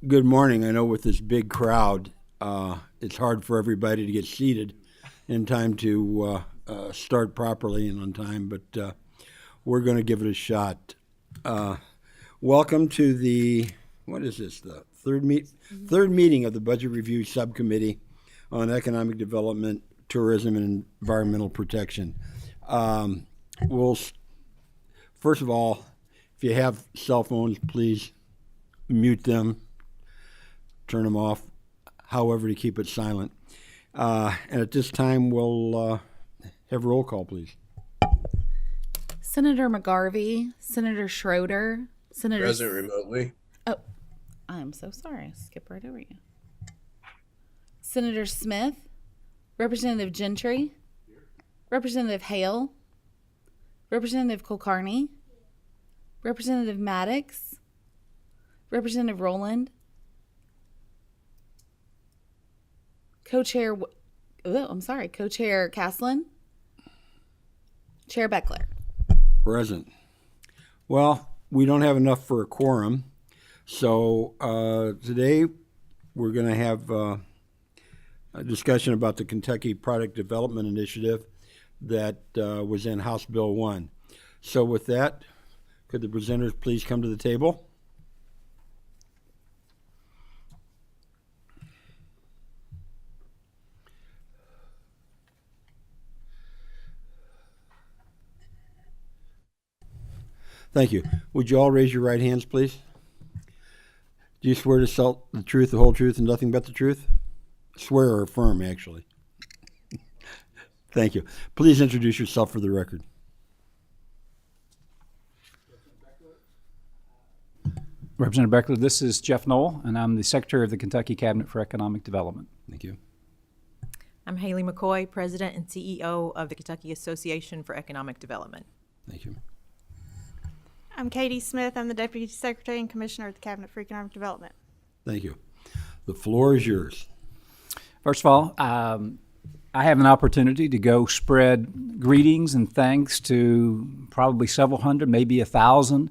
Good morning. I know with this big crowd, it's hard for everybody to get seated in time to start properly and on time, but we're going to give it a shot. Welcome to the, what is this, the third meeting of the Budget Review Subcommittee on Economic Development, Tourism, and Environmental Protection. First of all, if you have cell phones, please mute them, turn them off, however to keep it silent. And at this time, we'll have roll call, please. Senator McGarvey, Senator Schroeder, Senator... Present remotely. Oh, I'm so sorry. I skipped right over you. Senator Smith, Representative Gentry, Representative Hale, Representative Kulkarni, Representative Maddox, Representative Rowland, Co-Chair Caslin, Chair Beckler. Present. Well, we don't have enough for a quorum, so today we're going to have a discussion about the Kentucky Product Development Initiative that was in House Bill 1. So with that, could the presenters please come to the table? Thank you. Would you all raise your right hands, please? Do you swear to tell the truth, the whole truth, and nothing but the truth? Swear or affirm, actually. Thank you. Please introduce yourself for the record. Representative Beckler, this is Jeff Knoll, and I'm the Secretary of the Kentucky Cabinet for Economic Development. Thank you. I'm Haley McCoy, President and CEO of the Kentucky Association for Economic Development. Thank you. I'm Kpdi Smith. I'm the Deputy Secretary and Commissioner of the Cabinet for Economic Development. Thank you. The floor is yours. First of all, I have an opportunity to go spread greetings and thanks to probably several hundred, maybe 1,000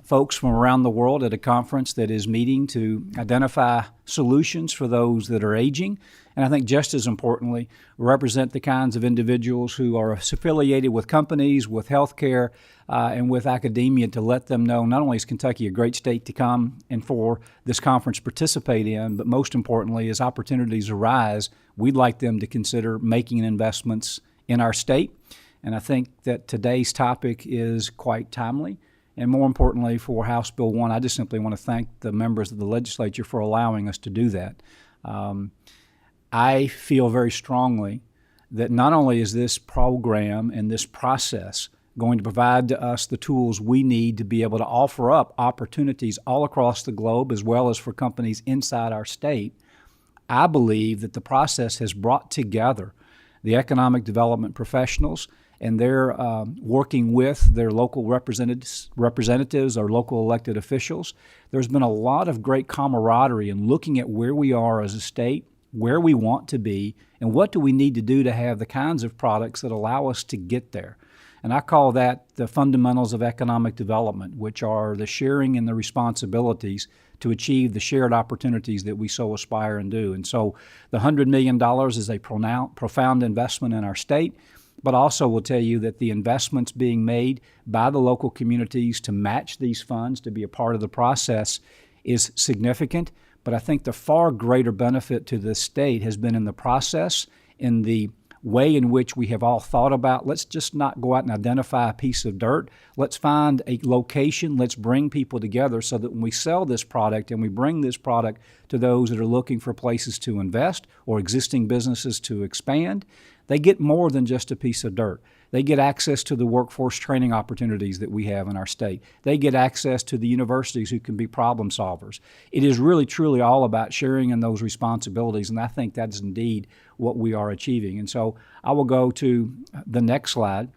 folks from around the world at a conference that is meeting to identify solutions for those that are aging. And I think just as importantly, represent the kinds of individuals who are affiliated with companies, with healthcare, and with academia to let them know not only is Kentucky a great state to come and for this conference participate in, but most importantly, as opportunities arise, we'd like them to consider making investments in our state. And I think that today's topic is quite timely. And more importantly, for House Bill 1, I just simply want to thank the members of the legislature for allowing us to do that. I feel very strongly that not only is this program and this process going to provide to us the tools we need to be able to offer up opportunities all across the globe as well as for companies inside our state, I believe that the process has brought together the economic development professionals, and they're working with their local representatives or local elected officials. There's been a lot of great camaraderie in looking at where we are as a state, where we want to be, and what do we need to do to have the kinds of products that allow us to get there. And I call that the fundamentals of economic development, which are the sharing and the responsibilities to achieve the shared opportunities that we so aspire and do. And so the $100 million is a profound investment in our state, but also will tell you that the investments being made by the local communities to match these funds, to be a part of the process, is significant. But I think the far greater benefit to the state has been in the process, in the way in which we have all thought about, let's just not go out and identify a piece of dirt. Let's find a location. Let's bring people together so that when we sell this product and we bring this product to those that are looking for places to invest or existing businesses to expand, they get more than just a piece of dirt. They get access to the workforce training opportunities that we have in our state. They get access to the universities who can be problem solvers. It is really, truly all about sharing in those responsibilities, and I think that is indeed what we are achieving. And so I will go to the next slide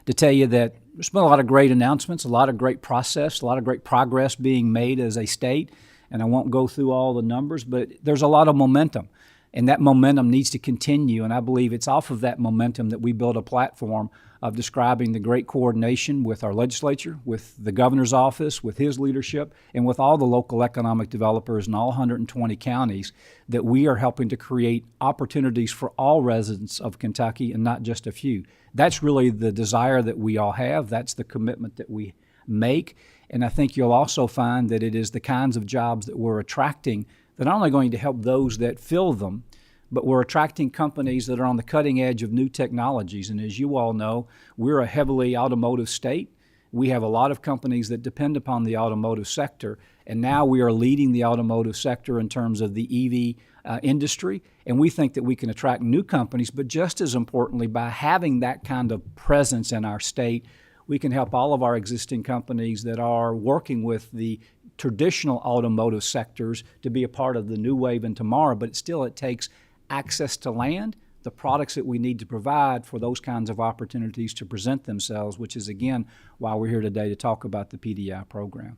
to tell you that there's been a lot of great announcements, a lot of great process, a lot of great progress being made as a state, and I won't go through all the numbers, but there's a lot of momentum. And that momentum needs to continue, and I believe it's off of that momentum that we build a platform of describing the great coordination with our legislature, with the governor's office, with his leadership, and with all the local economic developers in all 120 counties, that we are helping to create opportunities for all residents of Kentucky and not just a few. That's really the desire that we all have. That's the commitment that we make. And I think you'll also find that it is the kinds of jobs that we're attracting that are not only going to help those that fill them, but we're attracting companies that are on the cutting edge of new technologies. And as you all know, we're a heavily automotive state. We have a lot of companies that depend upon the automotive sector, and now we are leading the automotive sector in terms of the EV industry, and we think that we can attract new companies, but just as importantly, by having that kind of presence in our state, we can help all of our existing companies that are working with the traditional automotive sectors to be a part of the new wave and tomorrow, but still it takes access to land, the products that we need to provide for those kinds of opportunities to present themselves, which is, again, why we're here today to talk about the PDI program.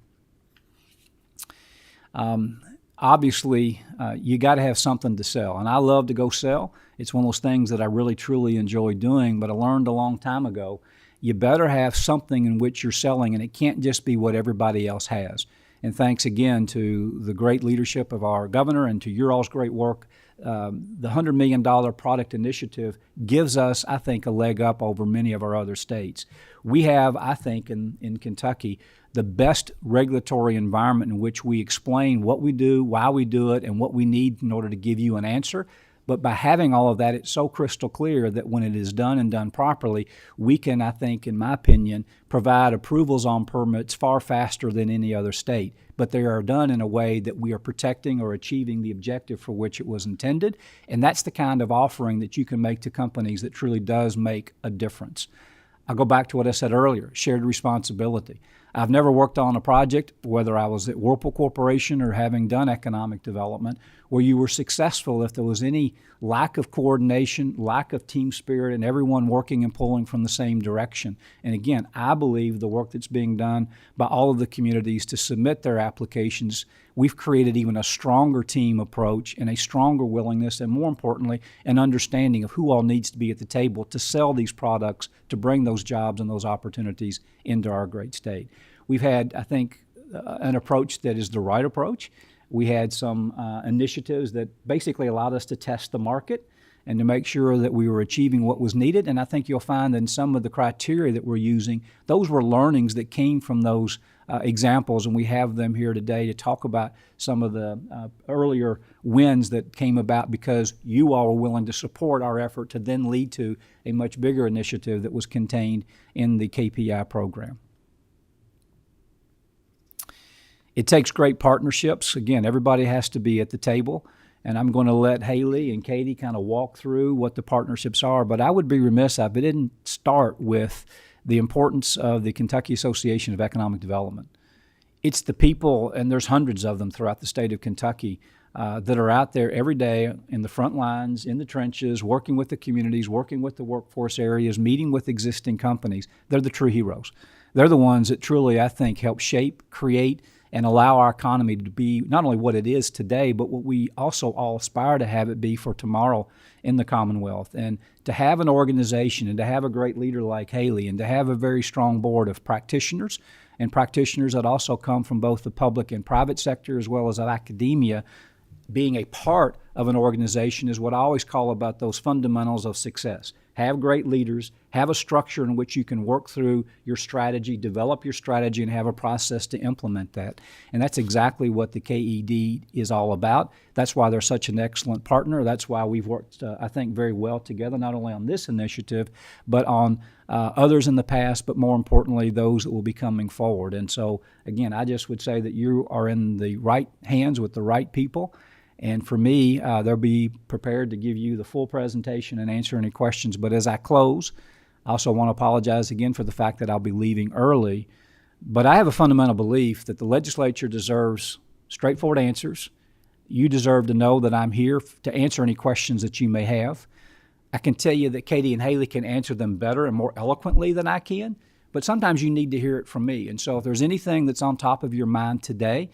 Obviously, you got to have something to sell, and I love to go sell. It's one of those things that I really, truly enjoy doing, but I learned a long time ago, you better have something in which you're selling, and it can't just be what everybody else has. And thanks again to the great leadership of our governor and to your all's great work. The $100 million product initiative gives us, I think, a leg up over many of our other states. We have, I think, in Kentucky, the best regulatory environment in which we explain what we do, why we do it, and what we need in order to give you an answer. But by having all of that, it's so crystal clear that when it is done and done properly, we can, I think, in my opinion, provide approvals on permits far faster than any other state. But they are done in a way that we are protecting or achieving the objective for which it was intended. And that's the kind of offering that you can make to companies that truly does make a difference. I'll go back to what I said earlier, shared responsibility. I've never worked on a project, whether I was at Whirlpool Corporation or having done economic development, where you were successful if there was any lack of coordination, lack of team spirit, and everyone working and pulling from the same direction. And again, I believe the work that's being done by all of the communities to submit their applications, we've created even a stronger team approach and a stronger willingness, and more importantly, an understanding of who all needs to be at the table to sell these products, to bring those jobs and those opportunities into our great state. We've had, I think, an approach that is the right approach. We had some initiatives that basically allowed us to test the market and to make sure that we were achieving what was needed. And I think you'll find that in some of the criteria that we're using, those were learnings that came from those examples, and we have them here today to talk about some of the earlier wins that came about because you all were willing to support our effort to then lead to a much bigger initiative that was contained in the KPI program. It takes great partnerships. Again, everybody has to be at the table, and I'm going to let Haley and Katie kind of walk through what the partnerships are, but I would be remiss if I didn't start with the importance of the Kentucky Association of Economic Development. It's the people, and there's hundreds of them throughout the state of Kentucky, that are out there every day in the front lines, in the trenches, working with the communities, working with the workforce areas, meeting with existing companies. They're the true heroes. They're the ones that truly, I think, help shape, create, and allow our economy to be not only what it is today, but what we also all aspire to have it be for tomorrow in the Commonwealth. And to have an organization and to have a great leader like Haley and to have a very strong board of practitioners, and practitioners that also come from both the public and private sector as well as academia, being a part of an organization is what I always call about those fundamentals of success. Have great leaders, have a structure in which you can work through your strategy, develop your strategy, and have a process to implement that. And that's exactly what the KED is all about. That's why they're such an excellent partner. That's why we've worked, I think, very well together, not only on this initiative, but on others in the past, but more importantly, those that will be coming forward. And so, again, I just would say that you are in the right hands with the right people. And for me, they'll be prepared to give you the full presentation and answer any questions. But as I close, I also want to apologize again for the fact that I'll be leaving early. But I have a fundamental belief that the legislature deserves straightforward answers. You deserve to know that I'm here to answer any questions that you may have. I can tell you that Katie and Haley can answer them better and more eloquently than I can. But sometimes you need to hear it from me. And so if there's anything that's on top of your mind today,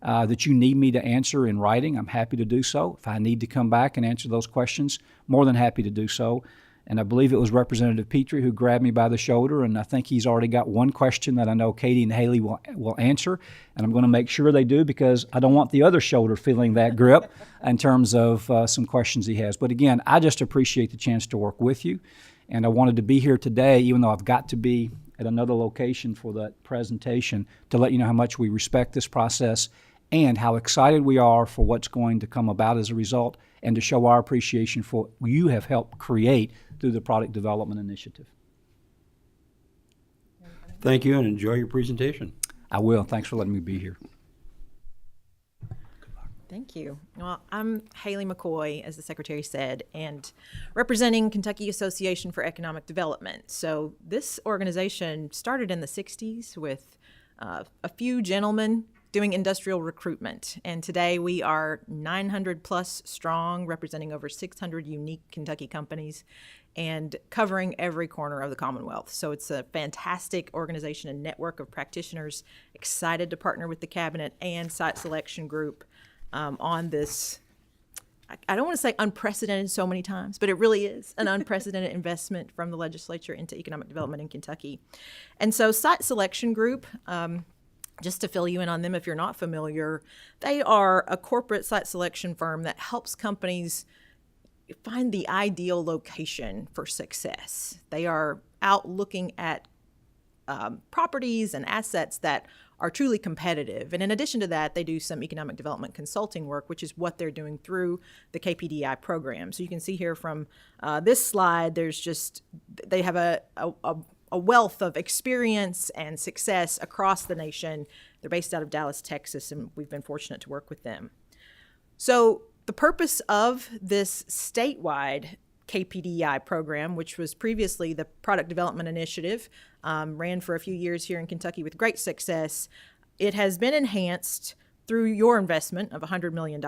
that you need me to answer in writing, I'm happy to do so. If I need to come back and answer those questions, more than happy to do so. And I believe it was Representative Petrie who grabbed me by the shoulder, and I think he's already got one question that I know Kpdi and Haley will answer, and I'm going to make sure they do because I don't want the other shoulder feeling that grip in terms of some questions he has. But again, I just appreciate the chance to work with you, and I wanted to be here today, even though I've got to be at another location for that presentation, to let you know how much we respect this process and how excited we are for what's going to come about as a result, and to show our appreciation for what you have helped create through the Product Development Initiative. Thank you, and enjoy your presentation. I will. Thanks for letting me be here. Thank you. Well, I'm Haley McCoy, as the Secretary said, and representing Kentucky Association for Economic Development. So this organization started in the 60s with a few gentlemen doing industrial recruitment. And today we are 900 plus strong, representing over 600 unique Kentucky companies and covering every corner of the Commonwealth. So it's a fantastic organization and network of practitioners, excited to partner with the Cabinet and Site Selection Group on this. I don't want to say unprecedented so many times, but it really is an unprecedented investment from the legislature into economic development in Kentucky. And so Site Selection Group, just to fill you in on them if you're not familiar, they are a corporate site selection firm that helps companies find the ideal location for success. They are out looking at properties and assets that are truly competitive. And in addition to that, they do some economic development consulting work, which is what they're doing through the Kpdi program. So you can see here from this slide, they have a wealth of experience and success across the nation. They're based out of Dallas, Texas, and we've been fortunate to work with them. So the purpose of this statewide Kpdi program, which was previously the Product Development Initiative, ran for a few years here in Kentucky with great success. It has been enhanced through your investment of $100 million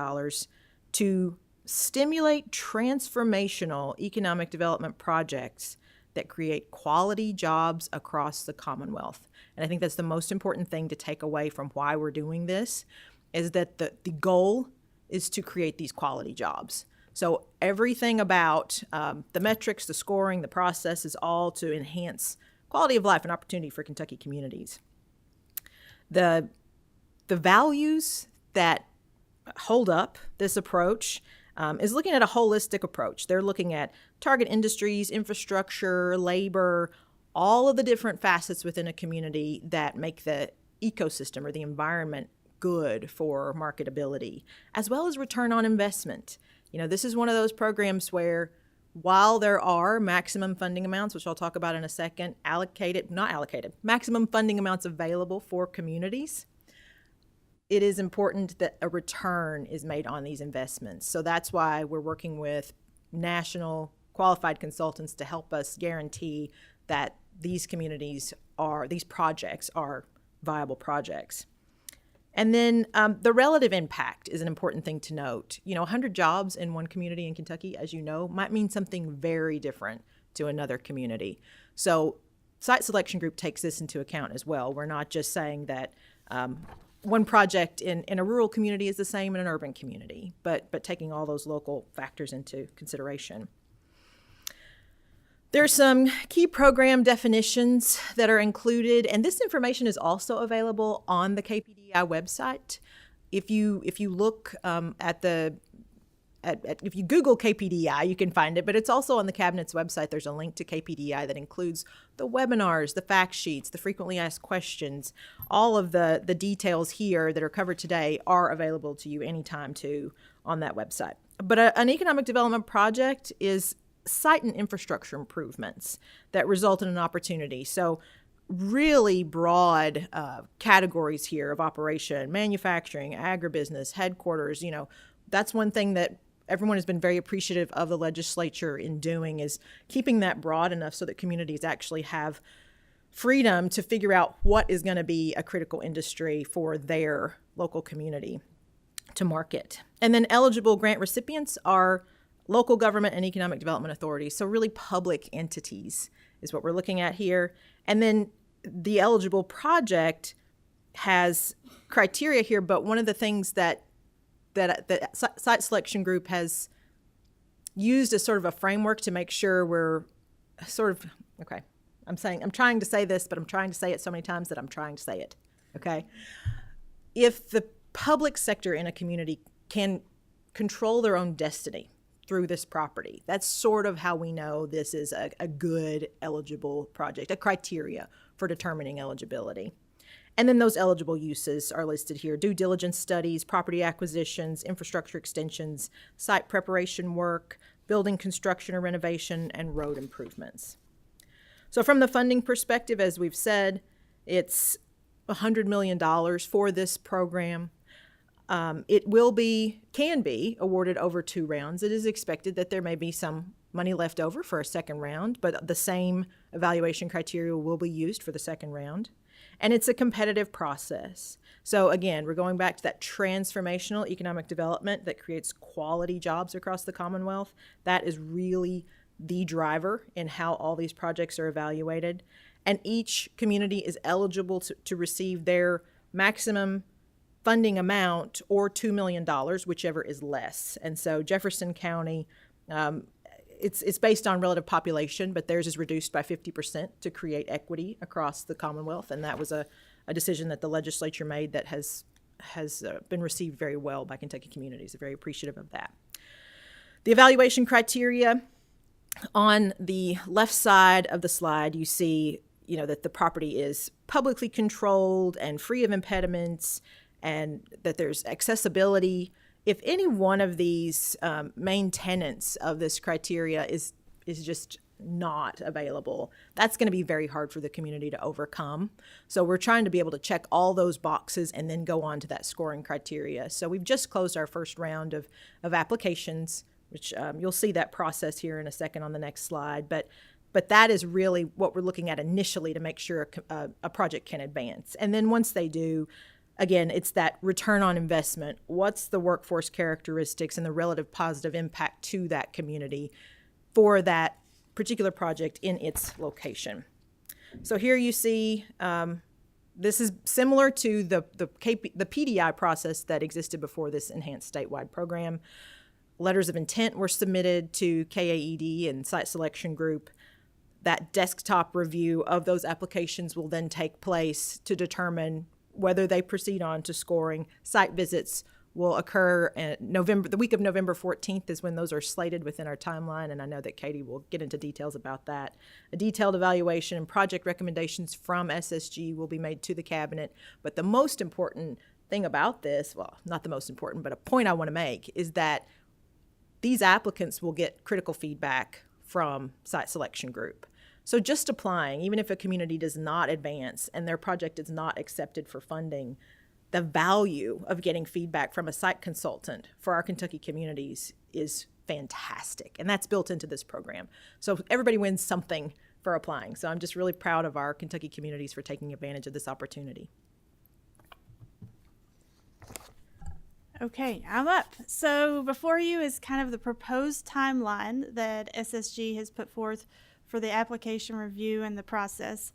to stimulate transformational economic development projects that create quality jobs across the Commonwealth. And I think that's the most important thing to take away from why we're doing this, is that the goal is to create these quality jobs. So everything about the metrics, the scoring, the process is all to enhance quality of life and opportunity for Kentucky communities. The values that hold up this approach is looking at a holistic approach. They're looking at target industries, infrastructure, labor, all of the different facets within a community that make the ecosystem or the environment good for marketability, as well as return on investment. You know, this is one of those programs where, while there are maximum funding amounts, which I'll talk about in a second, maximum funding amounts available for communities, it is important that a return is made on these investments. So that's why we're working with national qualified consultants to help us guarantee that these projects are viable projects. And then the relative impact is an important thing to note. 100 jobs in one community in Kentucky, as you know, might mean something very different to another community. So Site Selection Group takes this into account as well. We're not just saying that one project in a rural community is the same in an urban community, but taking all those local factors into consideration. There's some key program definitions that are included, and this information is also available on the Kpdi website. If you look if you Google Kpdi, you can find it, but it's also on the Cabinet's website. There's a link to Kpdi that includes the webinars, the fact sheets, the frequently asked questions. All of the details here that are covered today are available to you anytime too on that website. But an economic development project is site and infrastructure improvements that result in an opportunity. So really broad categories here of operation: manufacturing, agribusiness, headquarters. That's one thing that everyone has been very appreciative of the legislature in doing, is keeping that broad enough so that communities actually have freedom to figure out what is going to be a critical industry for their local community to market. And then eligible grant recipients are local government and economic development authorities. So really public entities is what we're looking at here. And then the eligible project has criteria here, but one of the things that Site Selection Group has used as sort of a framework to make sure we're sort of, okay, I'm trying to say this, but I'm trying to say it so many times that I'm trying to say it, okay? If the public sector in a community can control their own destiny through this property, that's sort of how we know this is a good eligible project, a criteria for determining eligibility. And then those eligible uses are listed here: due diligence studies, property acquisitions, infrastructure extensions, site preparation work, building construction or renovation, and road improvements. So from the funding perspective, as we've said, it's $100 million for this program. It can be awarded over 2 rounds. It is expected that there may be some money left over for a second round, but the same evaluation criteria will be used for the second round. And it's a competitive process. So again, we're going back to that transformational economic development that creates quality jobs across the Commonwealth. That is really the driver in how all these projects are evaluated. And each community is eligible to receive their maximum funding amount or $2 million, whichever is less. And so Jefferson County, it's based on relative population, but theirs is reduced by 50% to create equity across the Commonwealth. And that was a decision that the legislature made that has been received very well by Kentucky communities. They're very appreciative of that. The evaluation criteria, on the left side of the slide, you see, that the property is publicly controlled and free of impediments, and that there's accessibility. If any one of these main tenets of this criteria is just not available, that's going to be very hard for the community to overcome. So we're trying to be able to check all those boxes and then go on to that scoring criteria. So we've just closed our first round of applications, which you'll see that process here in a second on the next slide. But that is really what we're looking at initially to make sure a project can advance. And then once they do, again, it's that return on investment. What's the workforce characteristics and the relative positive impact to that community for that particular project in its location? So here you see, this is similar to the Kpdi process that existed before this enhanced statewide program. Letters of intent were submitted to KAED and site selection group. That desktop review of those applications will then take place to determine whether they proceed on to scoring. Site visits will occur in the week of November 14th is when those are slated within our timeline, and I know that Katie will get into details about that. A detailed evaluation and project recommendations from SSG will be made to the cabinet, but the most important thing about this, well, not the most important, but a point I want to make is that these applicants will get critical feedback from site selection group. So just applying, even if a community does not advance and their project is not accepted for funding, the value of getting feedback from a site consultant for our Kentucky communities is fantastic. And that's built into this program. So everybody wins something for applying. So I'm just really proud of our Kentucky communities for taking advantage of this opportunity. Okay, I'm up. So before you is kind of the proposed timeline that SSG has put forth for the application review and the process.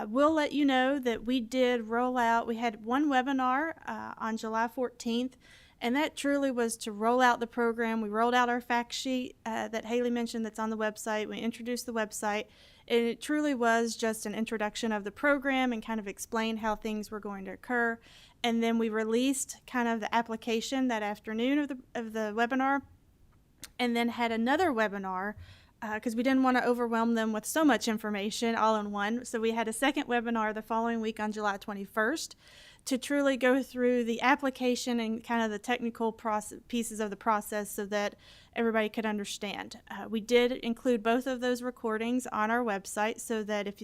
We'll let you know that we did roll out, we had one webinar on July 14th, and that truly was to roll out the program. We rolled out our fact sheet that Haley mentioned that's on the website. We introduced the website, and it truly was just an introduction of the program and kind of explained how things were going to occur. And then we released kind of the application that afternoon of the webinar, and then had another webinar because we didn't want to overwhelm them with so much information all in one. So we had a second webinar the following week on July 21st to truly go through the application and kind of the technical pieces of the process so that everybody could understand. We did include both of those recordings on our website so that if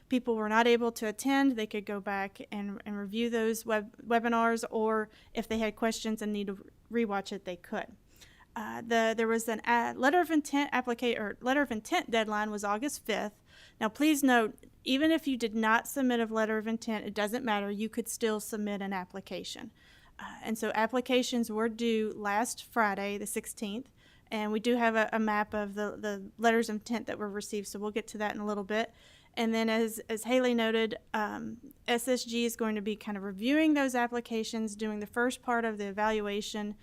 people were not able to attend, they could go back and review those webinars, or if they had questions and need to rewatch it, they could. There was a letter of intent deadline was August 5th. Now, please note, even if you did not submit a letter of intent, it doesn't matter. You could still submit an application. And so applications were due last Friday, the 16th, and we do have a map of the letters of intent that were received, so we'll get to that in a little bit. And then as Haley noted, SSG is going to be kind of reviewing those applications, doing the first part of the evaluation,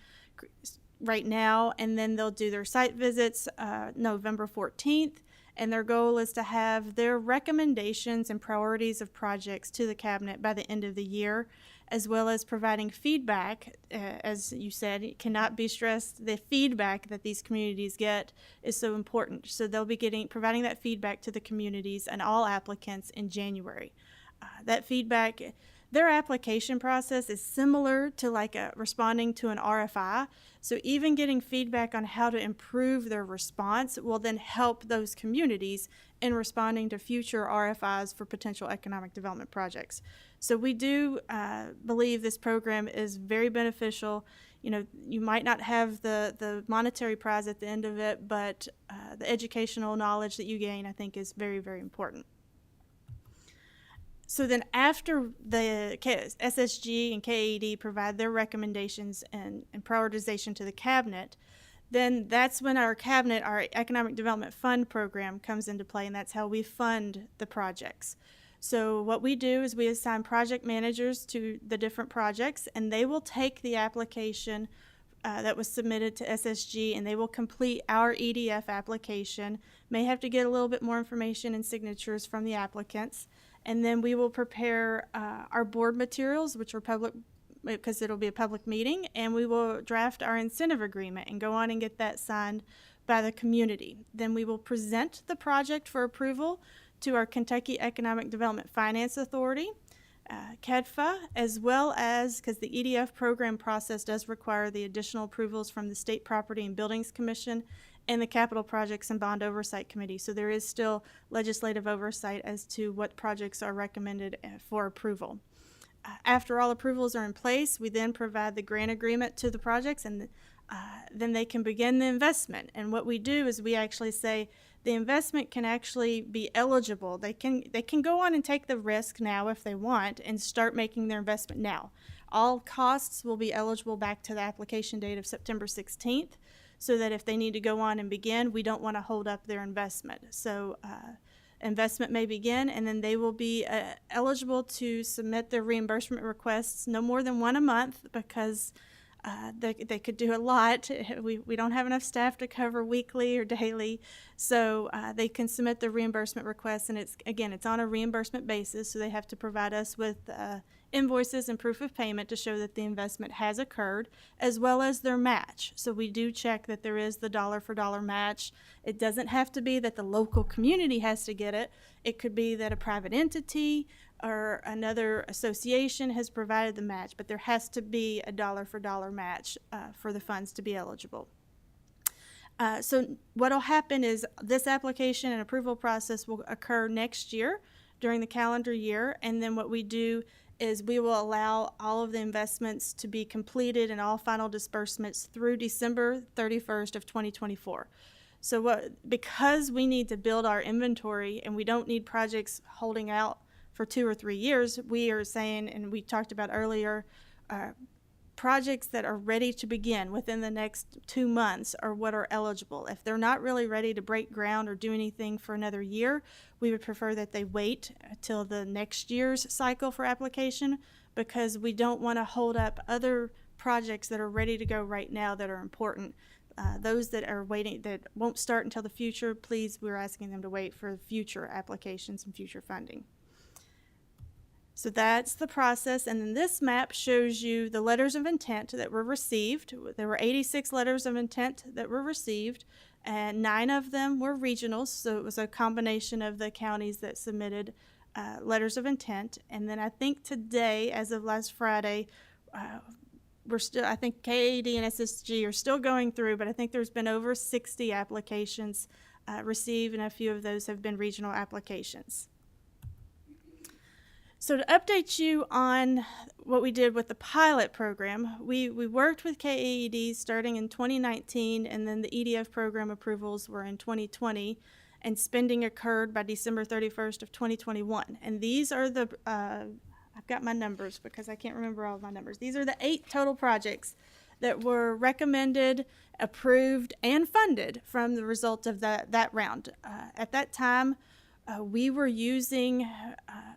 right now, and then they'll do their site visits November 14th. And their goal is to have their recommendations and priorities of projects to the cabinet by the end of the year, as well as providing feedback. As you said, it cannot be stressed. The feedback that these communities get is so important. So they'll be providing that feedback to the communities and all applicants in January. That feedback, their application process is similar to responding to an RFI. So even getting feedback on how to improve their response will then help those communities in responding to future RFIs for potential economic development projects. So we do believe this program is very beneficial. You know, you might not have the monetary prize at the end of it, but the educational knowledge that you gain, I think, is very, very important. So then after the SSG and Kpdi provide their recommendations and prioritization to the cabinet, then that's when our cabinet, our Economic Development Fund program comes into play, and that's how we fund the projects. So what we do is we assign project managers to the different projects, and they will take the application that was submitted to SSG, and they will complete our EDF application. May have to get a little bit more information and signatures from the applicants. And then we will prepare our board materials, which are public, because it'll be a public meeting, and we will draft our incentive agreement and go on and get that signed by the community. Then we will present the project for approval to our Kentucky Economic Development Finance Authority, KEDFA, as well as, because the EDF program process does require the additional approvals from the State Property and Buildings Commission and the Capital Projects and Bond Oversight Committee. So there is still legislative oversight as to what projects are recommended for approval. After all approvals are in place, we then provide the grant agreement to the projects, and then they can begin the investment. And what we do is we actually say the investment can actually be eligible. They can go on and take the risk now if they want and start making their investment now. All costs will be eligible back to the application date of September 16th, so that if they need to go on and begin, we don't want to hold up their investment. So investment may begin, and then they will be eligible to submit their reimbursement requests no more than one a month, because they could do a lot. We don't have enough staff to cover weekly or daily, so they can submit the reimbursement requests, and it's on a reimbursement basis, so they have to provide us with invoices and proof of payment to show that the investment has occurred, as well as their match. So we do check that there is the dollar-for-dollar match. It doesn't have to be that the local community has to get it. It could be that a private entity or another association has provided the match, but there has to be a dollar-for-dollar match for the funds to be eligible. So what will happen is this application and approval process will occur next year during the calendar year, and then what we do is we will allow all of the investments to be completed and all final disbursements through December 31st of 2024. So because we need to build our inventory and we don't need projects holding out for 2 or 3 years, we are saying, and we talked about earlier, projects that are ready to begin within the next 2 months are what are eligible. If they're not really ready to break ground or do anything for another year, we would prefer that they wait till the next year's cycle for application, because we don't want to hold up other projects that are ready to go right now that are important. Those that are waiting, that won't start until the future, please, we're asking them to wait for future applications and future funding. So that's the process, and then this map shows you the letters of intent that were received. There were 86 letters of intent that were received, and 9 of them were regionals, so it was a combination of the counties that submitted letters of intent. And then I think today, as of last Friday, I think Kpdi and SSG are still going through, but I think there's been over 60 applications received, and a few of those have been regional applications. So to update you on what we did with the pilot program, we worked with Kpdi starting in 2019, and then the EDF program approvals were in 2020, and spending occurred by December 31st of 2021. And these are the, I've got my numbers because I can't remember all of my numbers. These are the 8 total projects that were recommended, approved, and funded from the result of that round. At that time, we were using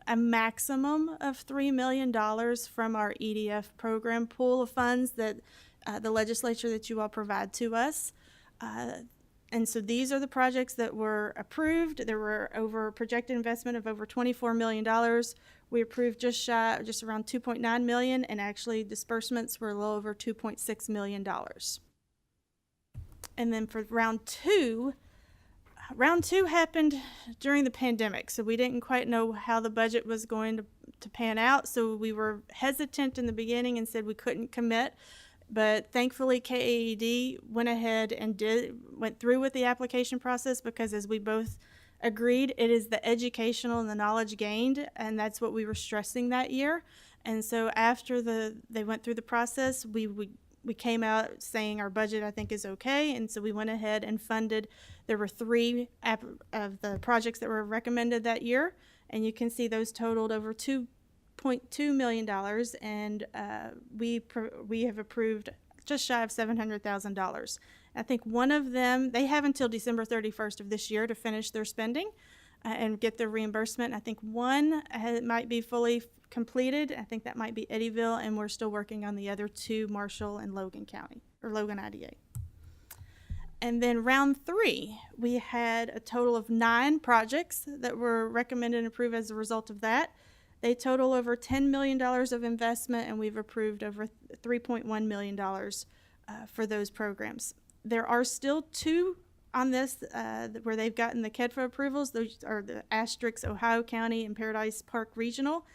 a maximum of $3 million from our EDF program pool of funds that the legislature that you all provide to us. And so these are the projects that were approved. There were over projected investment of over $24 million. We approved just around $2.9 million, and actually disbursements were a little over $2.6 million. And then for round two happened during the pandemic, so we didn't quite know how the budget was going to pan out. So we were hesitant in the beginning and said we couldn't commit. But thankfully, Kpdi went ahead and went through with the application process, because as we both agreed, it is the educational and the knowledge gained, and that's what we were stressing that year. And so after they went through the process, we came out saying our budget, I think, is okay, and so we went ahead and funded. There were 3 of the projects that were recommended that year, and you can see those totaled over $2.2 million, and we have approved just shy of $700,000. I think one of them, they have until December 31st of this year to finish their spending and get their reimbursement. I think one might be fully completed. I think that might be Eddyville, and we're still working on the other 2, Marshall and Logan County, or Logan IDA. And then round 3, we had a total of 9 projects that were recommended and approved as a result of that. They total over $10 million of investment, and we've approved over $3.1 million for those programs. There are still 2 on this where they've gotten the KEDFA approvals. Those are the Asterix, Ohio County, and Paradise Park Regional.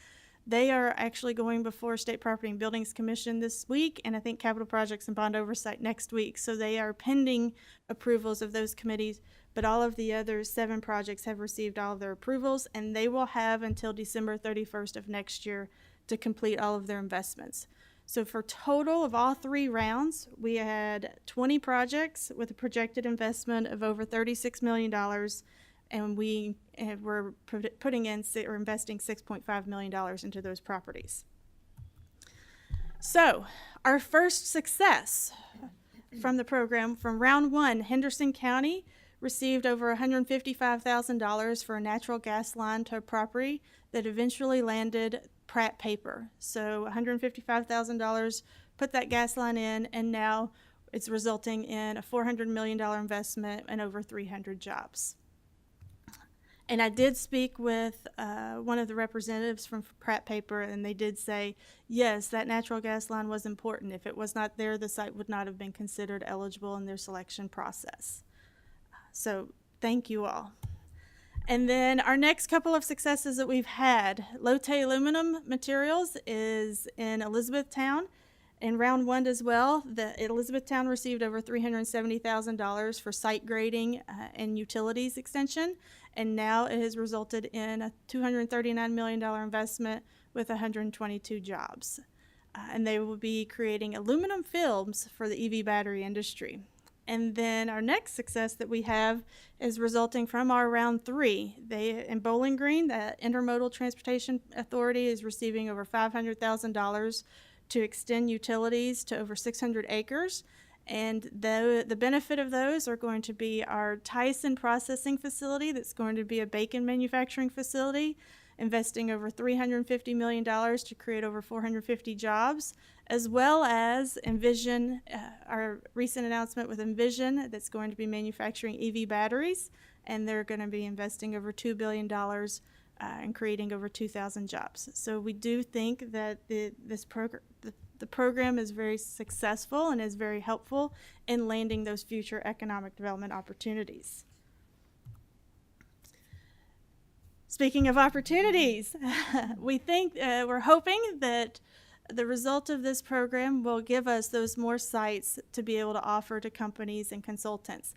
They are actually going before State Property and Buildings Commission this week, and I think Capital Projects and Bond Oversight next week. So they are pending approvals of those committees, but all of the other 7 projects have received all of their approvals, and they will have until December 31st of next year to complete all of their investments. So for total of all 3 rounds, we had 20 projects with a projected investment of over $36 million, and we were putting in or investing $6.5 million into those properties. So our first success from the program, from round 1, Henderson County received over $155,000 for a natural gas line to a property that eventually landed Pratt Paper. So $155,000 put that gas line in, and now it's resulting in a $400 million investment and over 300 jobs. And I did speak with one of the representatives from Pratt Paper, and they did say, yes, that natural gas line was important. If it was not there, the site would not have been considered eligible in their selection process. So thank you all. And then our next couple of successes that we've had, Lotte Aluminum Materials is in Elizabethtown. In round 1 as well, the Elizabethtown received over $370,000 for site grading and utilities extension, and now it has resulted in a $239 million investment with 122 jobs. And they will be creating aluminum films for the EV battery industry. And then our next success that we have is resulting from our round 3. In Bowling Green, the Intermodal Transportation Authority is receiving over $500,000 to extend utilities to over 600 acres. And the benefit of those are going to be our Tyson processing facility that's going to be a bacon manufacturing facility, investing over $350 million to create over 450 jobs, as well as Envision, our recent announcement with Envision that's going to be manufacturing EV batteries, and they're going to be investing over $2 billion and creating over 2,000 jobs. So we do think that the program is very successful and is very helpful in landing those future economic development opportunities. Speaking of opportunities, we're hoping that the result of this program will give us those more sites to be able to offer to companies and consultants.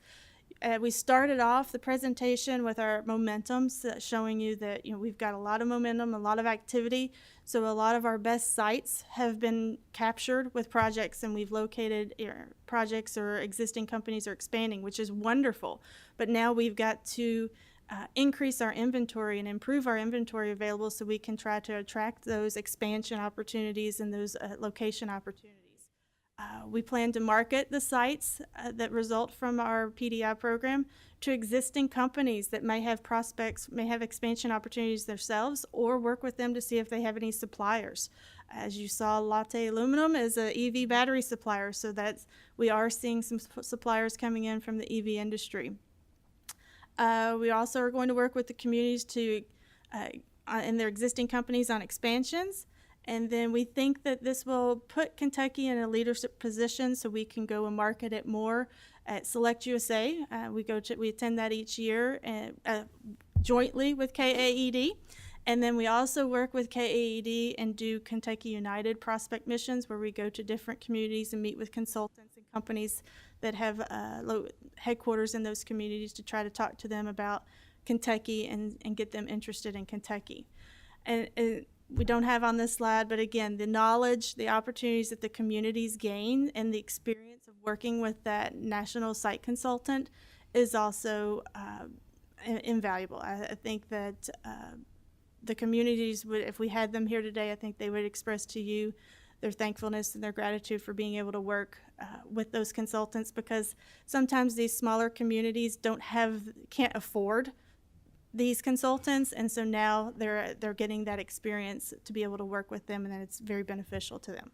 We started off the presentation with our momentum, showing you that we've got a lot of momentum, a lot of activity. So a lot of our best sites have been captured with projects, and we've located projects or existing companies are expanding, which is wonderful. But now we've got to increase our inventory and improve our inventory available so we can try to attract those expansion opportunities and those location opportunities. We plan to market the sites that result from our PDI program to existing companies that may have prospects, may have expansion opportunities themselves, or work with them to see if they have any suppliers. As you saw, Latte Aluminum is a EV battery supplier, so we are seeing some suppliers coming in from the EV industry. We also are going to work with the communities to and their existing companies on expansions. And then we think that this will put Kentucky in a leadership position so we can go and market it more at Select USA. We attend that each year jointly with KAED. And then we also work with KAED and do Kentucky United prospect missions, where we go to different communities and meet with consultants and companies that have headquarters in those communities to try to talk to them about Kentucky and get them interested in Kentucky. And we don't have on this slide, but again, the knowledge, the opportunities that the communities gain, and the experience of working with that national site consultant is also invaluable. I think that the communities would, if we had them here today, I think they would express to you their thankfulness and their gratitude for being able to work with those consultants, because sometimes these smaller communities can't afford these consultants, and so now they're getting that experience to be able to work with them, and then it's very beneficial to them.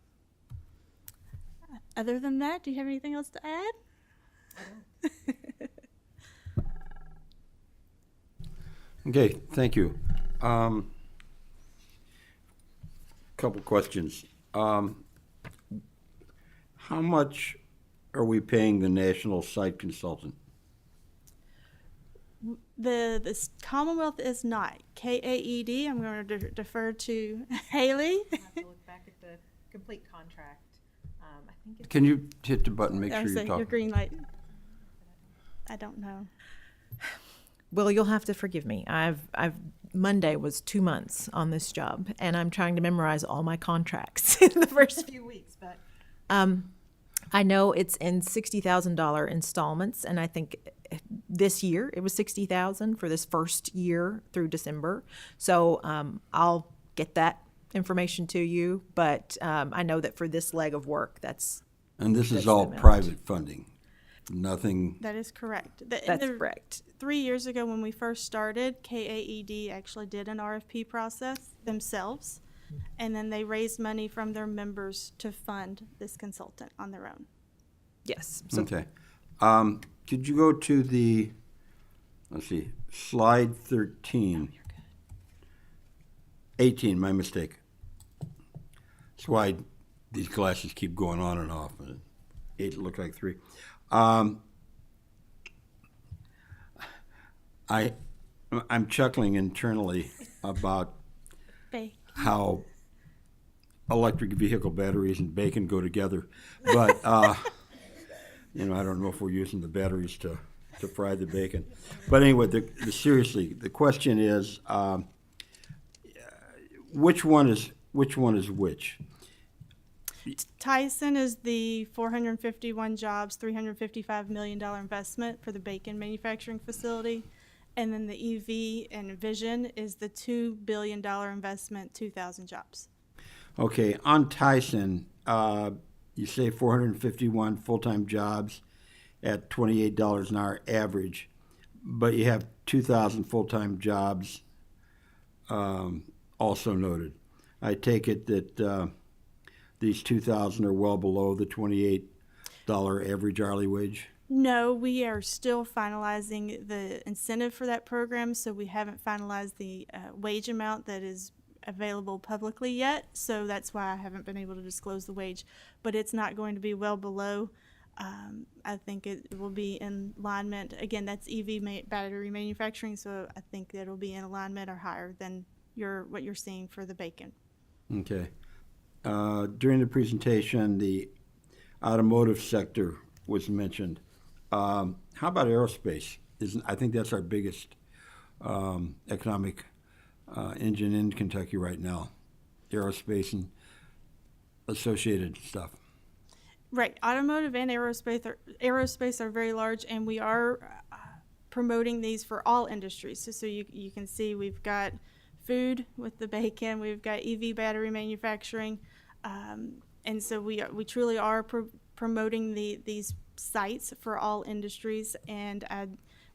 Other than that, do you have anything else to add? Okay, thank you. Couple questions. How much are we paying the national site consultant? The Commonwealth is not. KAED, I'm going to defer to Haley. I have to look back at the complete contract. I think it's Can you hit the button, make sure you're Your talking? green light. I don't know. Well, you'll have to forgive me. Monday was 2 months on this job, and I'm trying to memorize all my contracts in the first few weeks. But I know it's in $60,000 installments, and I think this year it was $60,000 for this first year through December. So I'll get that information to you, but I know that for this leg of work, that's And this is that's the all amount. private funding, nothing, That is correct. That's correct. 3 years ago when we first started, KAED actually did an RFP process themselves, and then they raised money from their members to fund this consultant on their own. Yes. So okay. Could you go to the, let's see, slide 13? 18, my mistake. That's why these glasses keep going on and off. 8 look like 3. I'm chuckling internally about how electric vehicle batteries and bacon go together, but you know, I don't know if we're using the batteries to fry the bacon. But anyway, seriously, the question is, which one is which? Tyson is the 451 jobs, $355 million investment for the bacon manufacturing facility. And then the EV and Vision is the $2 billion investment, 2,000 jobs. Okay, on Tyson, you say 451 full-time jobs at $28 an hour average, but you have 2,000 full-time jobs also noted. I take it that these 2,000 are well below the $28 average hourly wage? No, we are still finalizing the incentive for that program, so we haven't finalized the wage amount that is available publicly yet, so that's why I haven't been able to disclose the wage, but it's not going to be well below. I think it will be in alignment. Again, that's EV battery manufacturing, so I think it'll be in alignment or higher than what you're seeing for the bacon. Okay. During the presentation, the automotive sector was mentioned. How about aerospace? I think that's our biggest economic engine in Kentucky right now, aerospace and associated stuff. Right. Automotive and aerospace are very large, and we are promoting these for all industries. So you can see we've got food with the bacon, we've got EV battery manufacturing, And so we truly are promoting these sites for all industries, and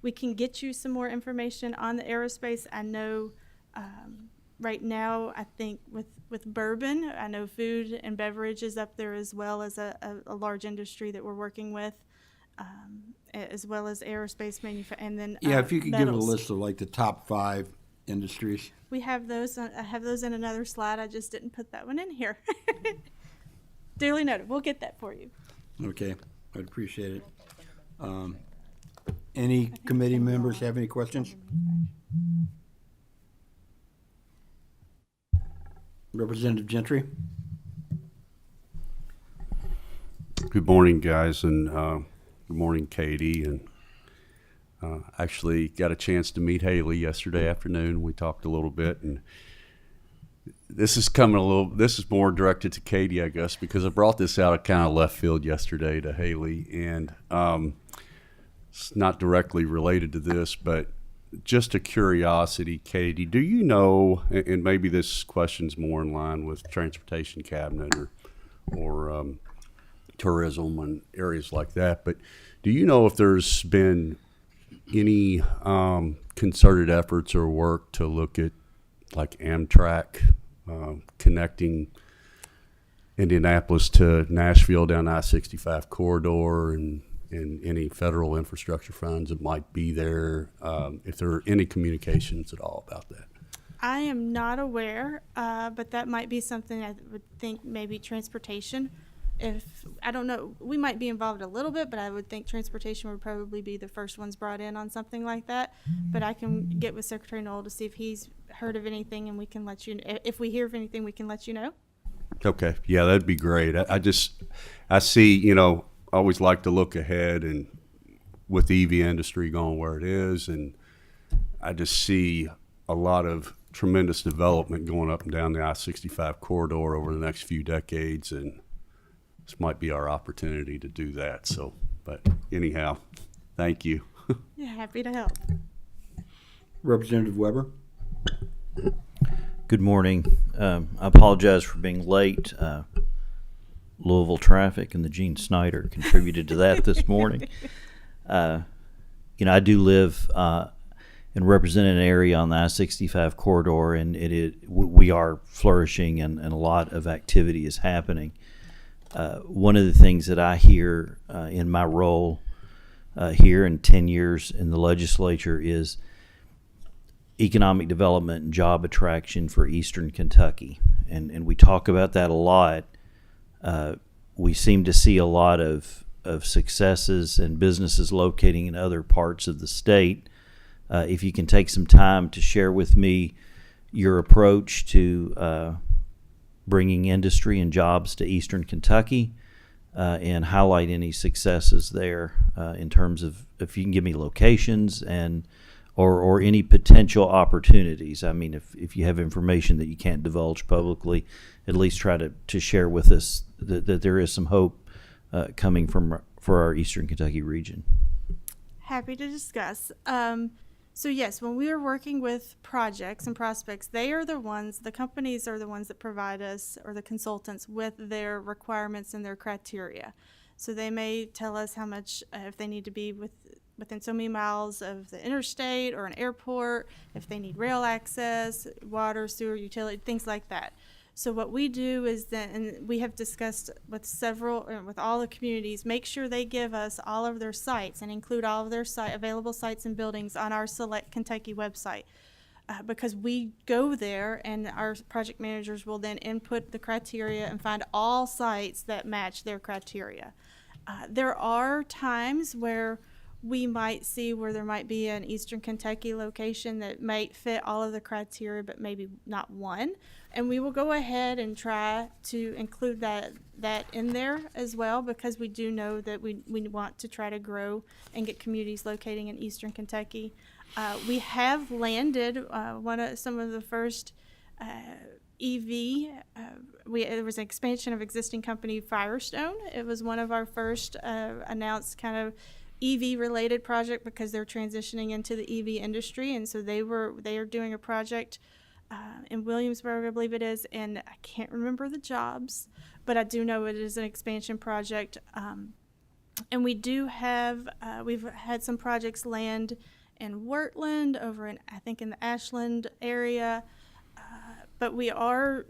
we can get you some more information on the aerospace. I know right now, I think with bourbon, I know food and beverage is up there as well as a large industry that we're working with, as well as aerospace manufacturing, and then Yeah, if you could give a metals. list of like the top 5 industries. We have those. I have those in another slide. I just didn't put that one in here. Duly noted. We'll get that for you. Okay, I'd appreciate it. Any committee members have any questions? Representative Gentry? Good morning, guys, and good morning, Katie. And actually got a chance to meet Haley yesterday afternoon. We talked a little bit, and this is more directed to Katie, I guess, because I brought this out of kind of left field yesterday to Haley, and it's not directly related to this, but just a curiosity, Katie, do you know, and maybe this question's more in line with Transportation Cabinet or tourism and areas like that, but do you know if there's been any concerted efforts or work to look at like Amtrak connecting Indianapolis to Nashville down I-65 corridor and any federal infrastructure funds that might be there, if there are any communications at all about that? I am not aware, but that might be something I would think maybe transportation. I don't know, we might be involved a little bit, but I would think transportation would probably be the first ones brought in on something like that. But I can get with Secretary Knoll to see if he's heard of anything, and we can let you know. If we hear of anything, we can let you know. Okay, yeah, that'd be great. I see, I always like to look ahead, and with the EV industry going where it is, and I just see a lot of tremendous development going up and down the I-65 corridor over the next few decades, and this might be our opportunity to do that. So, but anyhow, thank you. Yeah, happy to help. Representative Weber? Good morning. I apologize for being late. Louisville traffic and the Gene Snyder contributed to that this morning. I do live and represent an area on the I-65 corridor, and we are flourishing, and a lot of activity is happening. One of the things that I hear in my role here in 10 years in the legislature is economic development and job attraction for Eastern Kentucky. And we talk about that a lot. We seem to see a lot of successes and businesses locating in other parts of the state. If you can take some time to share with me your approach to bringing industry and jobs to Eastern Kentucky, and highlight any successes there in terms of if you can give me locations and or any potential opportunities. I mean, if you have information that you can't divulge publicly, at least try to share with us that there is some hope coming for our Eastern Kentucky region. Happy to discuss. So yes, when we are working with projects and prospects, the companies are the ones that provide us, or the consultants, with their requirements and their criteria. So they may tell us how much, if they need to be within so many miles of the interstate or an airport, if they need rail access, water, sewer, utility, things like that. So what we do is that, and we have discussed with all the communities, make sure they give us all of their sites and include all of their available sites and buildings on our Select Kentucky website. Because we go there, and our project managers will then input the criteria and find all sites that match their criteria. There are times where we might see where there might be an Eastern Kentucky location that might fit all of the criteria, but maybe not one. And we will go ahead and try to include that in there as well, because we do know that we want to try to grow and get communities locating in Eastern Kentucky. We have landed some of the first EV. There was an expansion of existing company Firestone. It was one of our first announced kind of EV related project, because they're transitioning into the EV industry, and so they are doing a project in Williamsburg, I believe it is, and I can't remember the jobs, but I do know it is an expansion project. And we do have, we've had some projects land in Wurtland, over in, I think in the Ashland area. But we are,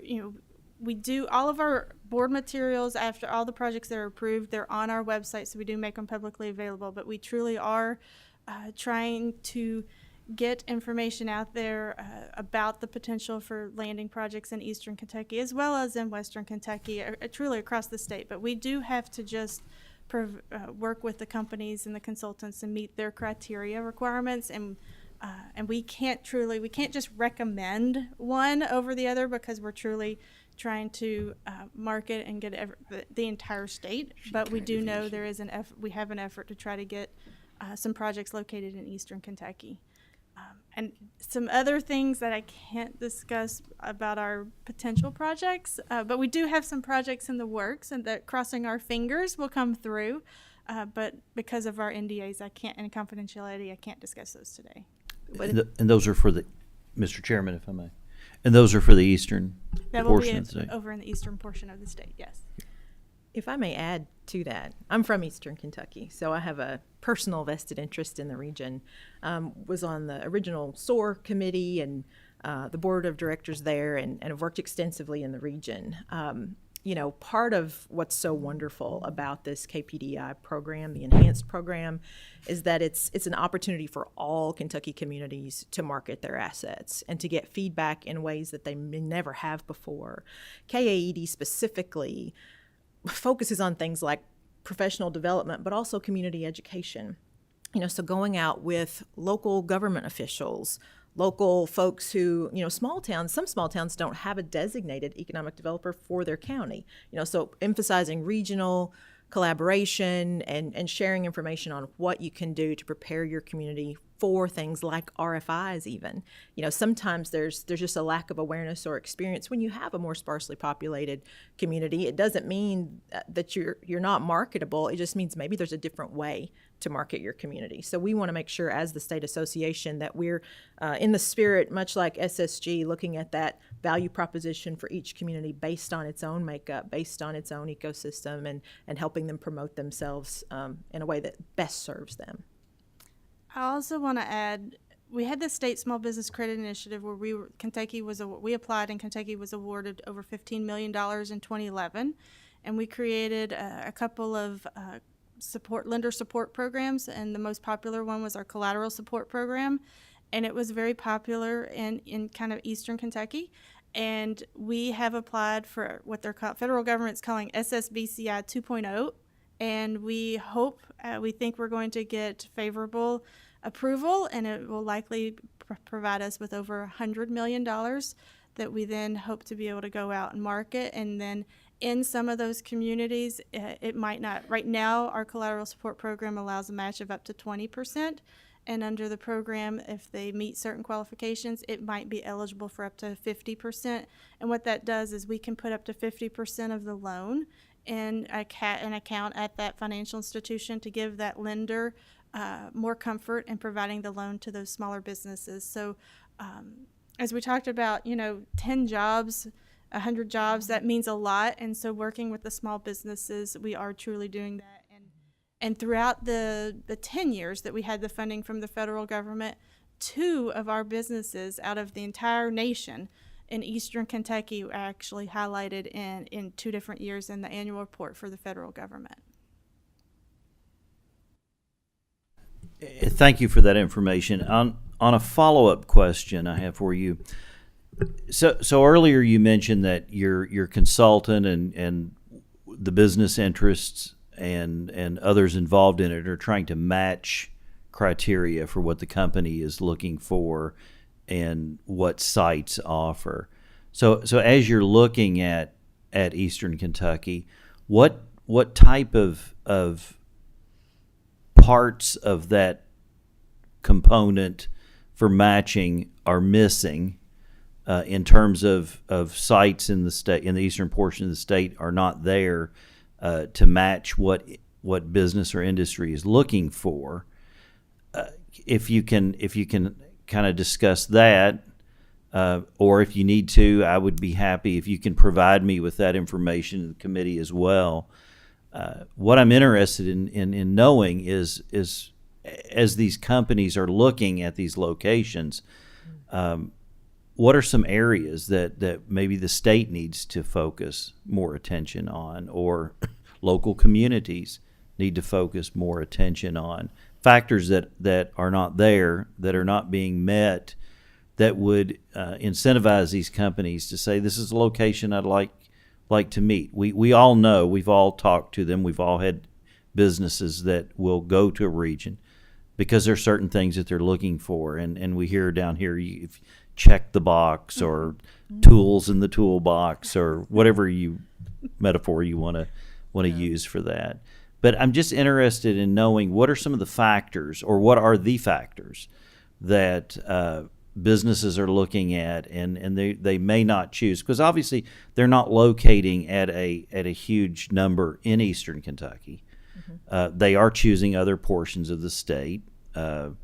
we do all of our board materials after all the projects that are approved. They're on our website, so we do make them publicly available. But we truly are trying to get information out there about the potential for landing projects in Eastern Kentucky as well as in Western Kentucky, truly across the state. But we do have to just work with the companies and the consultants and meet their criteria requirements, and we can't just recommend one over the other, because we're truly trying to market and get the entire state. But we do know there is we have an effort to try to get some projects located in Eastern Kentucky. And some other things that I can't discuss about our potential projects, but we do have some projects in the works, and that, crossing our fingers, will come through. But because of our NDAs, and confidentiality, I can't discuss those today. And those are for the, Mr. Chairman, if I may, and those are for the eastern That will portion be of the state. over in the eastern portion of the state, yes. If I may add to that, I'm from Eastern Kentucky, so I have a personal vested interest in the region. Was on the original SOAR committee and the board of directors there, and have worked extensively in the region. Part of what's so wonderful about this KPDI program, the enhanced program, is that it's an opportunity for all Kentucky communities to market their assets and to get feedback in ways that they may never have before. KAED specifically focuses on things like professional development, but also community education. So going out with local government officials, local folks who, some small towns don't have a designated economic developer for their county. So emphasizing regional collaboration and sharing information on what you can do to prepare your community for things like RFIs even. Sometimes there's just a lack of awareness or experience when you have a more sparsely populated community. It doesn't mean that you're not marketable. It just means maybe there's a different way to market your community. So we want to make sure as the state association that we're in the spirit, much like SSG, looking at that value proposition for each community based on its own makeup, based on its own ecosystem, and helping them promote themselves in a way that best serves them. I also want to add, we had the state small business credit initiative where we applied, and Kentucky was awarded over $15 million in 2011, and we created a couple of lender support programs, and the most popular one was our collateral support program, and it was very popular in kind of Eastern Kentucky. And we have applied for what they're called, federal government's calling SSBCI 2.0, and we think we're going to get favorable approval, and it will likely provide us with over $100 million that we then hope to be able to go out and market. And then in some of those communities, it might not. Right now, our collateral support program allows a match of up to 20%. And under the program, if they meet certain qualifications, it might be eligible for up to 50%. And what that does is we can put up to 50% of the loan in an account at that financial institution to give that lender more comfort in providing the loan to those smaller businesses. So as we talked about, 10 jobs, 100 jobs, that means a lot. And so working with the small businesses, we are truly doing that. And throughout the 10 years that we had the funding from the federal government, 2 of our businesses out of the entire nation in Eastern Kentucky were actually highlighted in 2 different years in the annual report for the federal government. Thank you for that information. On a follow-up question I have for you. So earlier you mentioned that your consultant and the business interests and others involved in it are trying to match criteria for what the company is looking for and what sites offer. So as you're looking at Eastern Kentucky, what type of parts of that component for matching are missing in terms of sites in the state, in the eastern portion of the state, are not there to match what business or industry is looking for? If you can kind of discuss that, or if you need to, I would be happy if you can provide me with that information to the committee as well. What I'm interested in knowing is as these companies are looking at these locations, what are some areas that maybe the state needs to focus more attention on, or local communities need to focus more attention on? Factors that are not there, that are not being met, that would incentivize these companies to say, this is a location I'd like to meet. We all know, we've all talked to them, we've all had businesses that will go to a region because there are certain things that they're looking for, and we hear down here, if check the box, or tools in the toolbox, or whatever metaphor you want to use for that. But I'm just interested in knowing, what are some of the factors, or what are the factors that businesses are looking at, and they may not choose, because obviously they're not locating at a huge number in Eastern Kentucky. They are choosing other portions of the state, the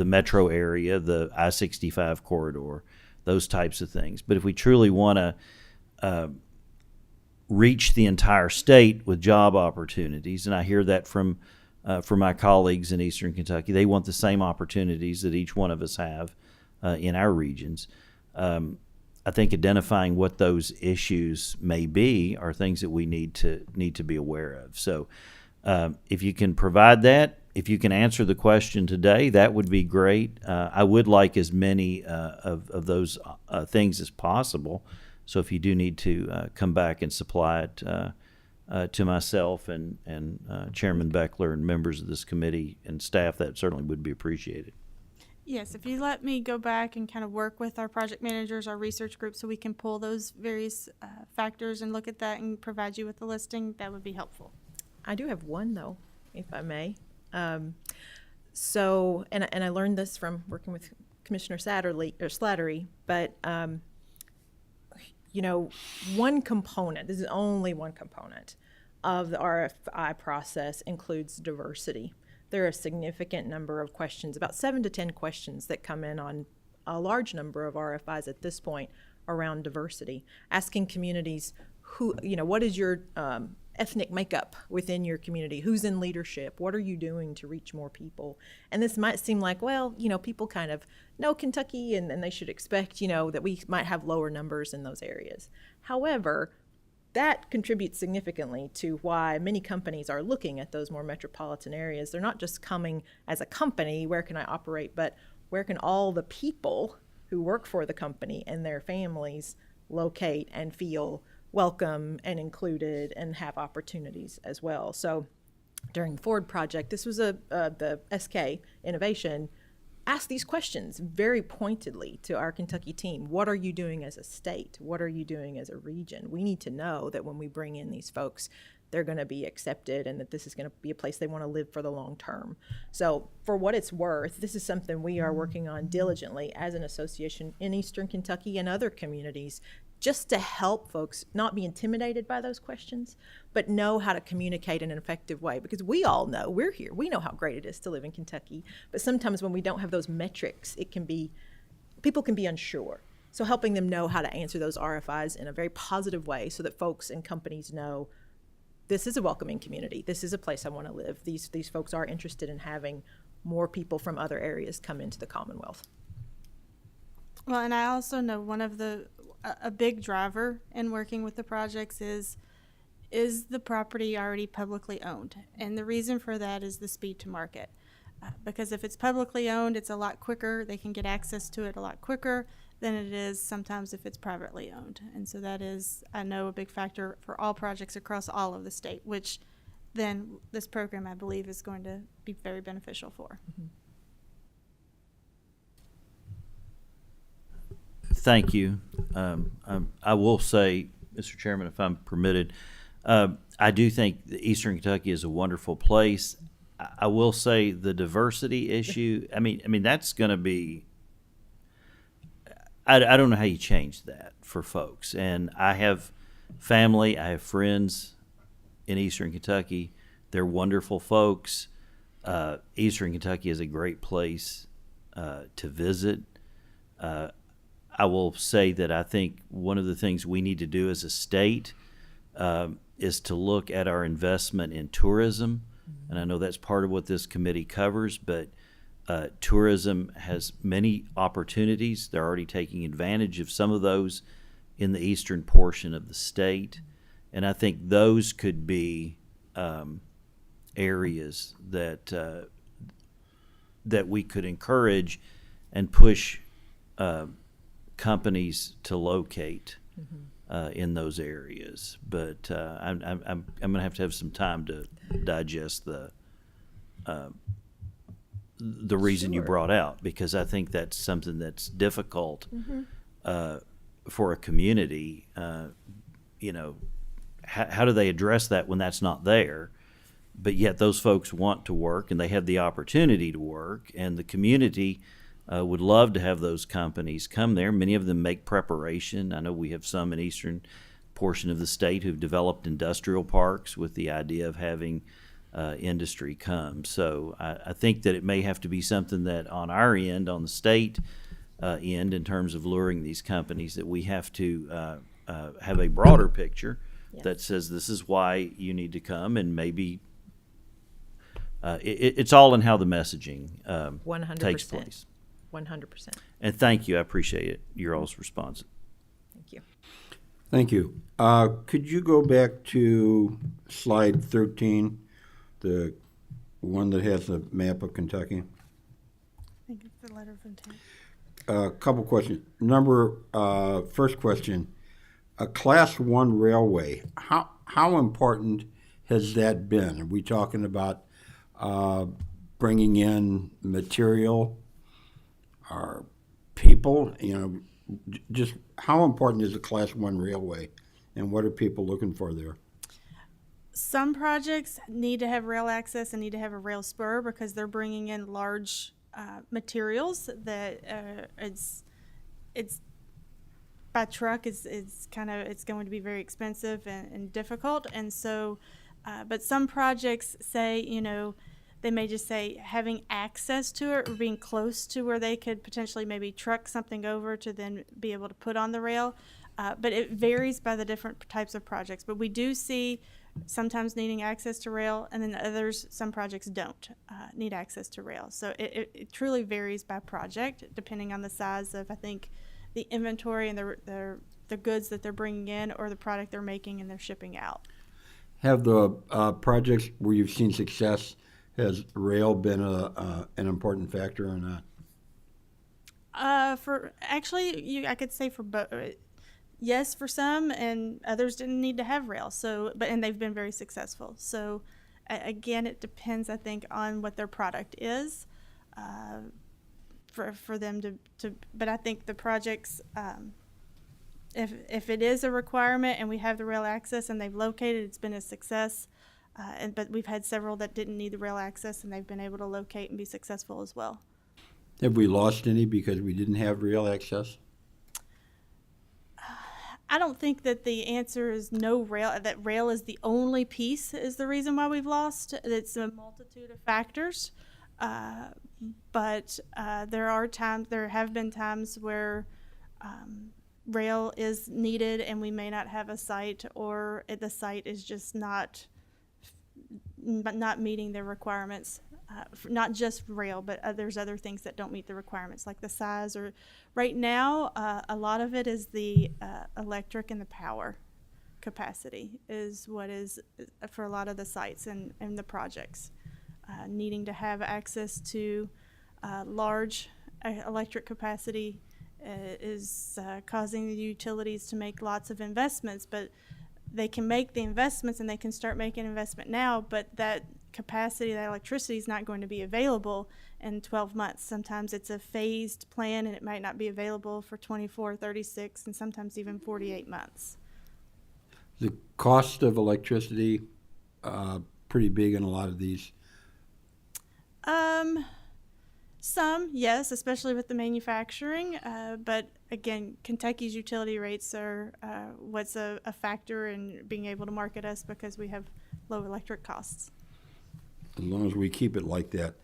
metro area, the I-65 corridor, those types of things. But if we truly want to reach the entire state with job opportunities, and I hear that from my colleagues in Eastern Kentucky, they want the same opportunities that each one of us have in our regions. I think identifying what those issues may be are things that we need to be aware of. So if you can provide that, if you can answer the question today, that would be great. I would like as many of those things as possible. So if you do need to come back and supply it to myself and Chairman Beckler and members of this committee and staff, that certainly would be appreciated. Yes, if you let me go back and kind of work with our project managers, our research group, so we can pull those various factors and look at that and provide you with the listing, that would be helpful. I do have one, though, if I may. So, and I learned this from working with Commissioner Slattery, but one component, this is only one component of the RFI process, includes diversity. There are a significant number of questions, about 7 to 10 questions that come in on a large number of RFIs at this point around diversity, asking communities what is your ethnic makeup within your community? Who's in leadership? What are you doing to reach more people? And this might seem like, people kind of know Kentucky and they should expect, that we might have lower numbers in those areas. However, that contributes significantly to why many companies are looking at those more metropolitan areas. They're not just coming as a company, where can I operate, but where can all the people who work for the company and their families locate and feel welcome and included and have opportunities as well. So during the Ford project, this was the SK Innovation asked these questions very pointedly to our Kentucky team. What are you doing as a state? What are you doing as a region? We need to know that when we bring in these folks, they're going to be accepted and that this is going to be a place they want to live for the long term. So for what it's worth, this is something we are working on diligently as an association in Eastern Kentucky and other communities, just to help folks not be intimidated by those questions, but know how to communicate in an effective way. Because we all know, we're here, we know how great it is to live in Kentucky, but sometimes when we don't have those metrics, people can be unsure. So helping them know how to answer those RFIs in a very positive way so that folks and companies know this is a welcoming community, this is a place I want to live. These folks are interested in having more people from other areas come into the Commonwealth. Well, and I also know a big driver in working with the projects is the property already publicly owned? And the reason for that is the speed to market. Because if it's publicly owned, it's a lot quicker. They can get access to it a lot quicker than it is sometimes if it's privately owned. And so that is, I know, a big factor for all projects across all of the state, which then this program, I believe, is going to be very beneficial for. Mm-hmm. Thank you. I will say, Mr. Chairman, if I'm permitted, I do think that Eastern Kentucky is a wonderful place. I will say the diversity issue, I mean that's going to be, I don't know how you change that for folks. And I have family, I have friends in Eastern Kentucky. They're wonderful folks. Eastern Kentucky is a great place to visit. I will say that I think one of the things we need to do as a state is to look at our investment in tourism. And I know that's part of what this committee covers, but tourism has many opportunities. They're already taking advantage of some of those in the eastern portion of the state. And I think those could be areas that that we could encourage and push companies to locate in those areas. But I'm going to have some time to digest the reason you brought out, because I think that's something that's difficult for a community. You know, how do they address that when that's not there? But yet those folks want to work and they have the opportunity to work, and the community would love to have those companies come there. Many of them make preparation. I know we have some in eastern portion of the state who've developed industrial parks with the idea of having industry come. So I think that it may have to be something that on our end, on the state end, in terms of luring these companies, that we have to have a broader picture that says this is why you need to come, and maybe it's all in how the messaging 100%. takes place. 100%. And thank you. I appreciate it. Your all's response. Thank you. Thank you. Could you go back to slide 13, the one that has the map of Kentucky? I think it's the letter of intent. A couple questions. First question, a Class 1 railway, how important has that been? Are we talking about bringing in material or people? You know, just how important is a Class 1 railway, and what are people looking for there? Some projects need to have rail access and need to have a rail spur because they're bringing in large materials that it's by truck it's going to be very expensive and difficult. And so but some projects say, you know, they may just say having access to it or being close to where they could potentially maybe truck something over to then be able to put on the rail. But it varies by the different types of projects. But we do see sometimes needing access to rail, and then others, some projects don't need access to rail. So it truly varies by project, depending on the size of, I think, the inventory and the goods that they're bringing in or the product they're making and they're shipping out. Have the projects where you've seen success, has rail been an important factor or not? I could say for both. Yes, for some, and others didn't need to have rail. So, and they've been very successful. So, again, it depends, I think, on what their product is, for them to. But I think the projects, if it is a requirement and we have the rail access and they've located, it's been a success. But we've had several that didn't need the rail access and they've been able to locate and be successful as well. Have we lost any because we didn't have rail access? I don't think that the answer is no rail, that rail is the only piece is the reason why we've lost. It's a multitude of factors. But there have been times where rail is needed and we may not have a site, or the site is just not meeting their requirements. Not just rail, but there's other things that don't meet the requirements, like the size. Or right now, a lot of it is the electric and the power capacity is what is for a lot of the sites and the projects. Needing to have access to large electric capacity is causing the utilities to make lots of investments, but they can make the investments and they can start making investment now, but that capacity, that electricity is not going to be available in 12 months. Sometimes it's a phased plan and it might not be available for 24, 36, and sometimes even 48 months. The cost of electricity, pretty big in a lot of these. Some, yes, especially with the manufacturing. But again, Kentucky's utility rates are what's a factor in being able to market us because we have low electric costs. As long as we keep it like that.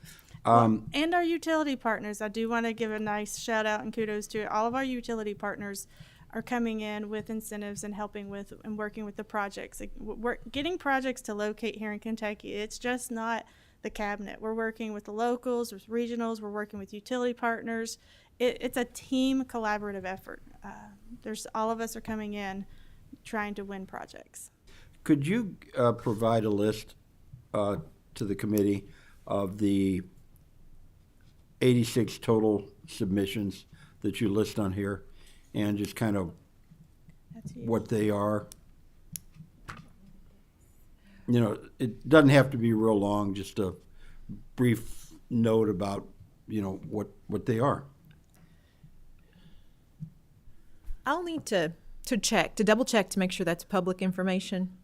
And our utility partners. I do want to give a nice shout out and kudos to all of our utility partners are coming in with incentives and helping with and working with the projects. Like, we're getting projects to locate here in Kentucky. It's just not the cabinet. We're working with the locals, with regionals. We're working with utility partners. It's a team collaborative effort. There's all of us are coming in trying to win projects. Could you provide a list to the committee of the 86 total submissions that you list on here, and just kind of That's huge. what they are? You know, it doesn't have to be real long, just a brief note about, you know, what they are. I'll need to double check to make sure that's public information,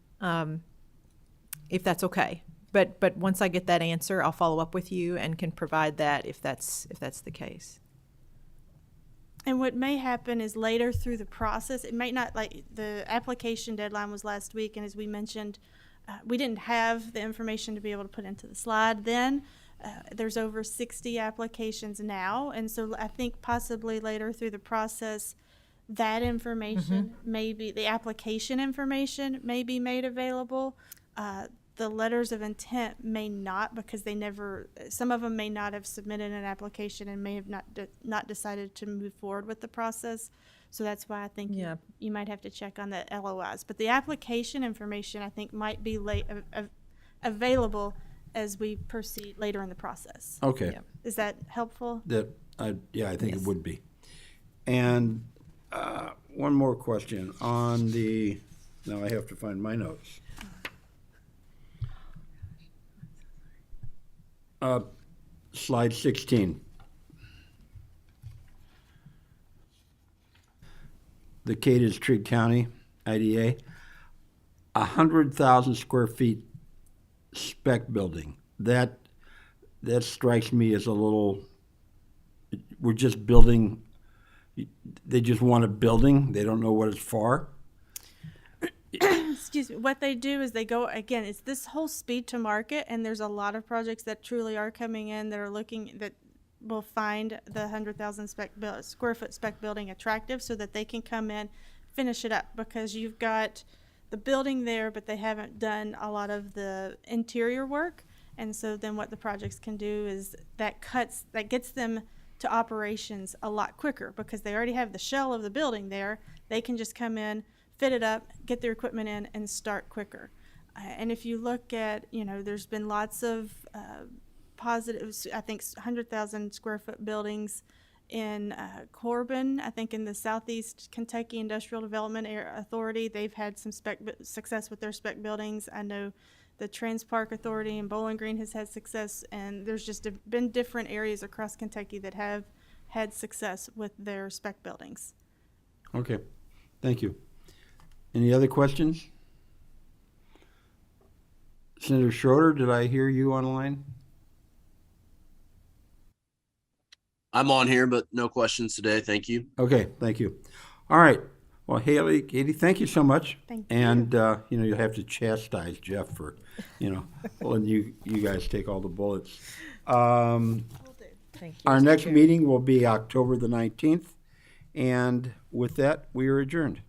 if that's okay. But once I get that answer, I'll follow up with you and can provide that if that's the case. And what may happen is later through the process, it might not, like the application deadline was last week, and as we mentioned, we didn't have the information to be able to put into the slide then. There's over 60 applications now, and so I think possibly later through the process, that information may be, the application information may be made available. The letters of intent may not, because they never, some of them may not have submitted an application and may have not decided to move forward with the process. So that's why I think you might have to check on the LOIs. But the application information, I think, might be available as we proceed later in the process. Okay. Yeah. Is that helpful? I think Yes. it would be. And one more question on the, now I have to find my notes. Slide 16. The Kpdi Trigg County IDA, 100,000 square feet spec building. That strikes me as a little, we're just building, they just want a building, they don't know what it's for. Excuse me. What they do is they go, again, it's this whole speed to market, and there's a lot of projects that truly are coming in that are looking, that will find the 100,000 square foot spec building attractive so that they can come in, finish it up, because you've got the building there, but they haven't done a lot of the interior work. And so then what the projects can do is that gets them to operations a lot quicker, because they already have the shell of the building there. They can just come in, fit it up, get their equipment in, and start quicker. And if you look at, you know, there's been lots of positives, I think 100,000 square foot buildings in Corbin, I think in the Southeast Kentucky Industrial Development Authority, they've had some success with their spec buildings. I know the Trans Park Authority in Bowling Green has had success, and there's just been different areas across Kentucky that have had success with their spec buildings. Okay, thank you. Any other questions? Senator Schroeder, did I hear you online? I'm on here, but no questions today. Thank you. Okay, thank you. All right. Well, Haley, Katie, thank you so much. Thank you. And, you know, you'll have to chastise Jeff for, you know, letting you guys take all the bullets. Thank you. Our Mr. next Chair. meeting will be October the 19th. And with that, we are adjourned.